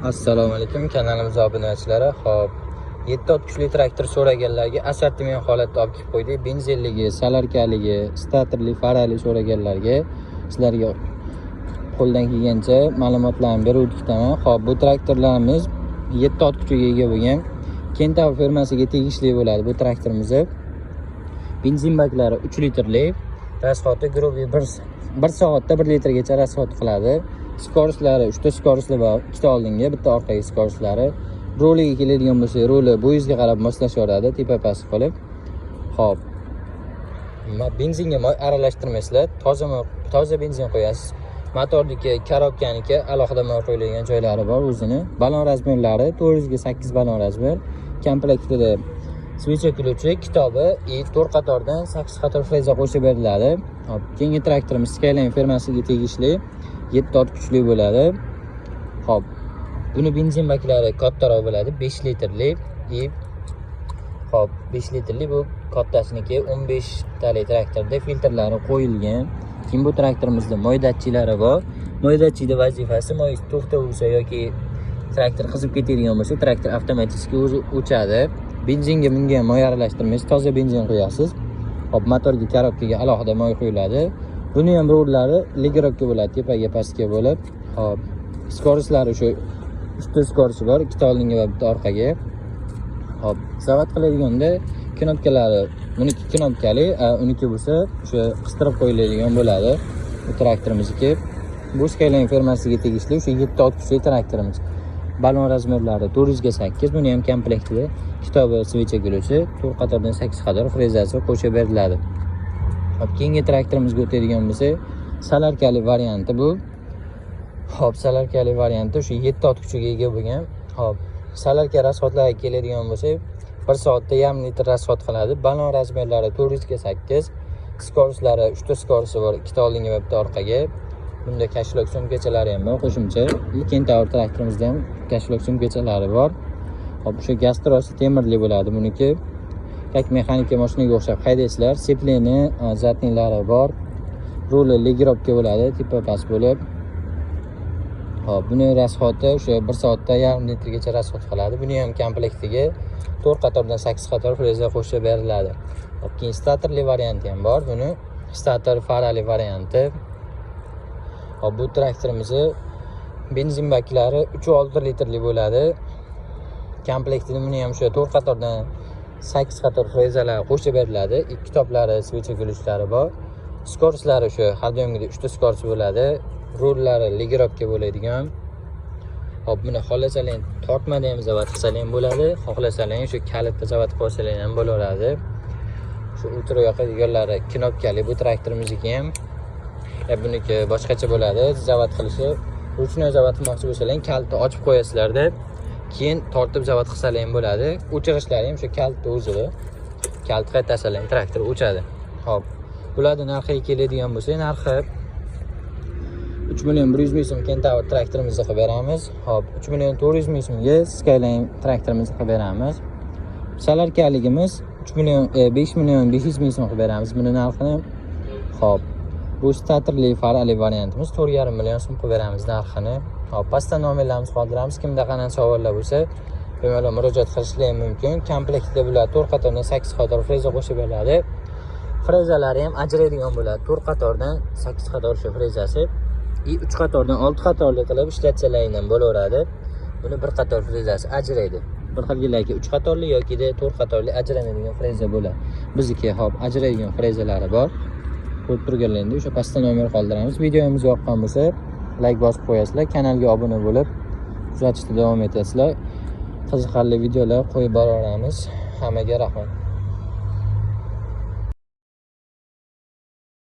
Assalomu alaykum kanalimiz obunachilari. Xo'p, 7 ot kuchli traktor so'raganlarga assortiment holatda olib kelib qo'ydik. Benzinligi, salarkaligi, statorli, farali so'raganlarga sizlarga qo'ldan kelgancha ma'lumotlarni beruvdik-daman. Xo'p, bu traktorlarimiz 7 ot kuchiga ega bo'lgan Kentaur firmasiga tegishli bo'ladi. Bu traktorimiz benzin baklari 3 litrli, rasxoti grubi 1 soatda 1 litrgacha rasxot qiladi. Skorslari 3 ta skorsli bor, 2 ta oldingi, bitta orqaga skorslari. Roliga keladigan bo'lsa, roli bo'yizga qarab moslashaveradi, tepa past qilib. Xo'p. Benzinga moy aralashtirmaysizlar, toza benzin qo'yasiz. Motordagi korobkaniki alohida moy qo'yilgan joylari bor o'zini. Balon razmerlari 400 ga 8 balon razmer. Komplektida svechaklovchi, kitobi, 4 qatordan 8 qator freza qo'shib beriladi. Hop, keyingi traktorimiz Skyline firmasiga tegishli 7 ot kuchli bo'ladi. Hop, buni benzin baklari kattaroq bo'ladi, 5 litrli. Hop, 5 litrli bu kattasiniki 15 tali traktorda filtrlari qo'yilgan. Keyin bu traktorimizda moy datchilari bor. Moy datchida vazifasi moy to'xtab bo'lsa yoki traktor qizib ketadigan bo'lsa, traktor avtomatik o'zi o'chadi. Benzinga bunga moy aralashtirmaysiz, toza benzin qo'yasiz. Hop, motorga korobkaga alohida moy qo'yiladi. Buni ham rollari ligrovka bo'ladi, tepaga pastga bo'lib. Hop, skorslari shu 3 ta skorsi bor, 2 ta oldinga va bitta orqaga. Hop, zavod qiladiganda knopkalari, buniki knopkali, uniki bo'lsa o'sha qistirib qo'yiladigan bo'ladi. Bu traktorimizniki. Bu Skyline firmasiga tegishli o'sha 7 ot kuchli traktorimiz. Balon razmerlari 400 ga 8, buni ham komplektida kitobi svechaklovchi, 4 qatordan 8 qator frezasi qo'shib beriladi. Hop, keyingi traktorimizga o'tadigan bo'lsa, salarkali varianti bu. Hop, salarkali varianti o'sha 7 ot kuchiga ega bo'lgan. Hop, salarka rasxotlarga keladigan bo'lsa, 1 soatda 1,5 litr rasxot qiladi. Balon razmerlari 400 ga 8, skorslari 3 ta skorsi bor, 2 ta oldinga va bitta orqaga. Bunda kashlok sumkachalari ham bor, qo'shimcha. Kentaur traktorimizda ham kashlok sumkachalari bor. Hop, o'sha gaz trosi temirli bo'ladi buniki. Как mexanika mashinaga o'xshab haydaysizlar. Sepleni, zatninlari bor. Roli ligrovka bo'ladi, tepa past bo'lib. Hop, buni rasxoti o'sha 1 soatda 1,5 litrgacha rasxot qiladi. Buni ham komplektiga 4 qatordan 8 qator freza qo'shib beriladi. Hop, keyin statorli varianti ham bor. Buni stator farali varianti. Hop, bu traktorimizni benzin baklari 3,6 litrli bo'ladi. Komplektida buni ham o'sha 4 qatordan 8 qator frezalar qo'shib beriladi. 2 toplari svechaklovchlari bor. Skorslari o'sha har doimgidek 3 ta skors bo'ladi. Rollari ligrovka bo'ladigan. Hop, buni xohlasalar tortmada ham zavod qilsalar ham bo'ladi. Xohlasalar o'sha kalitda zavod qilsalar ham bo'laveradi. Shu o'tira yoqda yo'llari knopkali bu traktorimizniki ham. Buniki boshqacha bo'ladi. Zavod qilishi, ruchnoy zavod qilmoqchi bo'lsalar, kalitni ochib qo'yasizlarda, keyin tortib zavod qilsalar ham bo'ladi. O'chirishlari ham shu kalitni o'zida. Kalit qaytasalar traktor o'chadi. Hop, bularni narxiga keladigan bo'lsa, narxi 3,1 million so'm Kentaur traktorimizni qilib beramiz. Hop, 3,4 million so'mga Skyline traktorimizni qilib beramiz. Salarkaligimiz 5,5 million so'm qilib beramiz buni narxini. Hop, bu statorli farali variantimiz 4,5 million so'm qilib beramiz narxini. Hop, pastda nomerlarimizni qoldiramiz. Kimda qanday savollar bo'lsa, bemalol murojaat qilishlari mumkin. Komplektda bular 4 qatordan 8 qator freza qo'shib beriladi. Frezalari ham ajraydigan bo'ladi. 4 qatordan 8 qator shu frezasi 3 qatordan 6 qatorli qilib ishlatsalar ham bo'laveradi. Buni 1 qator frezasi ajraydi. Bir xilgilaki 3 qatorli yoki 4 qatorli ajramaydigan freza bo'ladi. Bizniki hop ajraydigan frezalari bor. Ko'rib turganlaringda o'sha pastda nomer qoldiramiz. Videomiz yoqqan bo'lsa, like bosib qo'yasizlar, kanalga obuna bo'lib kuzatishda davom etasizlar. Qiziqarli videolar qo'yib boraveramiz. Hammaga rahmat.